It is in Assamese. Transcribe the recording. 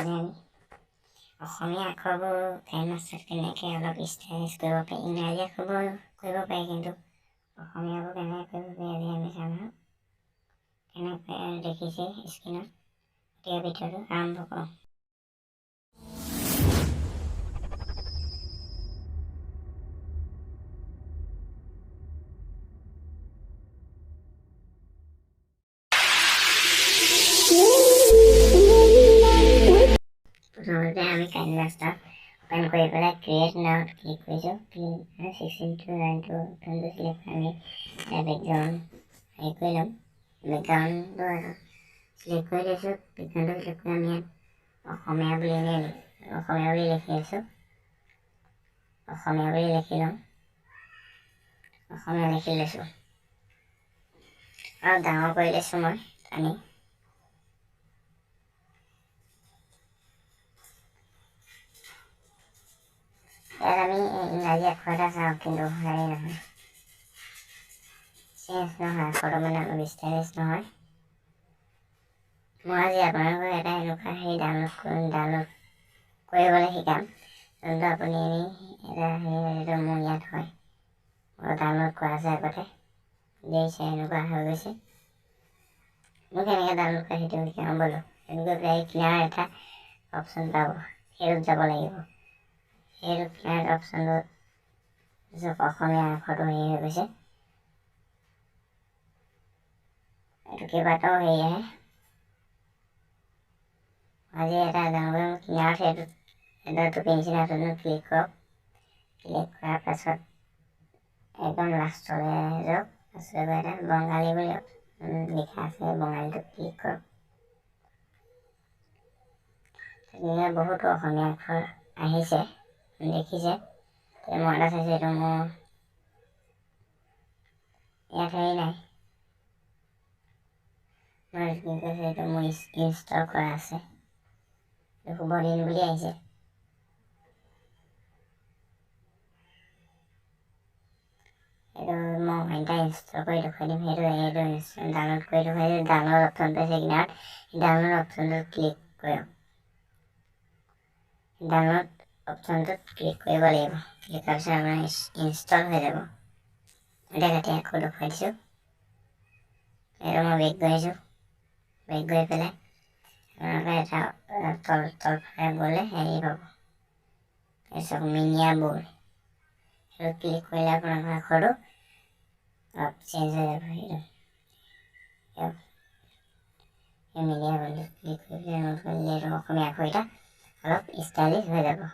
আজি আমি অসমীয়া আখৰবোৰ গ্ৰামাৰ কেনেকৈ অলপ ষ্টাইলিছ কৰিব পাৰি, ইংৰাজী আখৰবোৰ কৰিব পাৰি, কিন্তু অসমীয়াবোৰ কেনেকৈ কৰিব পাৰি আজি আমি চাম। কেনেকৈ দেখিছে স্ক্ৰীনত। গতিকে ভিডিঅ'টো আৰম্ভ কৰোঁ। প্ৰথমতে আমি কাইনমাষ্টাৰ অপেন কৰি পেলাই ক্ৰিয়েট নাওত ক্লিক কৰিছোঁ। 16:9 লাইনটো চিলেক্ট কৰি আমি বেকগ্ৰাউণ্ড হেৰি কৰি ল'ম। বেকগ্ৰাউণ্ডটো চিলেক্ট কৰি লৈছোঁ। বেকগ্ৰাউণ্ডটো চিলেক্ট কৰি আমি ইয়াত অসমীয়া বুলি লিখি আছোঁ। অসমীয়া বুলি লিখি ল'ম। অসমীয়া লিখি লৈছোঁ আৰু ডাঙৰ কৰি লৈছোঁ মই আনি। ইয়াত আমি ইংৰাজী আখৰ এটা চাওঁ, কিন্তু হেৰি নহয়, চেঞ্জ নহয়, আখৰটো মানে অলপ ষ্টাইলিছ নহয়। মই আজি আপোনালোকক এটা এনেকুৱা হেৰি ডাউনলোড কৰিবলৈ শিকাম, যোনটো আপুনি এটা হেৰিটো মোৰ ইয়াত হয়, মই ডাউনলোড কৰা আছে আগতে, দেখিছে এনেকুৱা হৈ গৈছে। মোক কেনেকৈ ডাউনলোড কৰে সেইটো শিকাম বোলো। এনেকৈ প্ৰায় কিনাৰ এটা অপশ্যন পাব, সেইটোত যাব লাগিব। সেইটো কিনাৰ অপশ্যনটোত অসমীয়া আখৰটো হেৰি হৈ গৈছে। এইটো কেইবাটাও হেৰি আহে। আজি এটা ডাউনলোড কিনাৰত সেইটো টুপি নিচিনাটো ক্লিক কৰক। ক্লিক কৰাৰ পাছত একদম লাষ্টলৈ যাওক। লাষ্টলৈ গৈ এটা বঙালী বুলি লিখা আছে, বঙালীটোত ক্লিক কৰক। তেনেকৈ বহুতো অসমীয়া আখৰ আহিছে, দেখিছে। মই এটা চাইছোঁ, এইটো মোৰ ইয়াত হেৰি নাই, মই কি কৈছোঁ এইটো মোৰ ইনষ্টল কৰা আছে। শুভ দিন বুলি আহিছে। এইটো মই এটা ইনষ্টল কৰি দেখুৱাই দিম। সেইটো ডাউনলোড কৰি দেখুৱাই দিম। ডাউনলোড অপশ্যনটো আছে কিনাৰত, ডাউনলোড অপশ্যনটোত ক্লিক কৰক। ডাউনলোড অপশ্যনটোত ক্লিক কৰিব লাগিব। ক্লিক কৰাৰ পিছত আপোনাৰ ইনষ্টল হৈ যাব। এতিয়া তাতে আকৌ দেখুৱাই দিছোঁ। এইটো মই বেক কৰিছোঁ। বেক কৰি পেলাই আপোনালোকে এটা তলফালে গ'লে হেৰি পাব, তাৰপিছত মিনিয়া ব'ল, সেইটো ক্লিক কৰিলে আপোনালোকৰ আখৰটো অলপ চেঞ্জ হৈ যাব। সেই মিনিয়া ব'লটো ক্লিক কৰি পেলাই নোট কৰিলে এইটো অসমীয়া আখৰ এটা অলপ ষ্টাইলিছ হৈ যাব।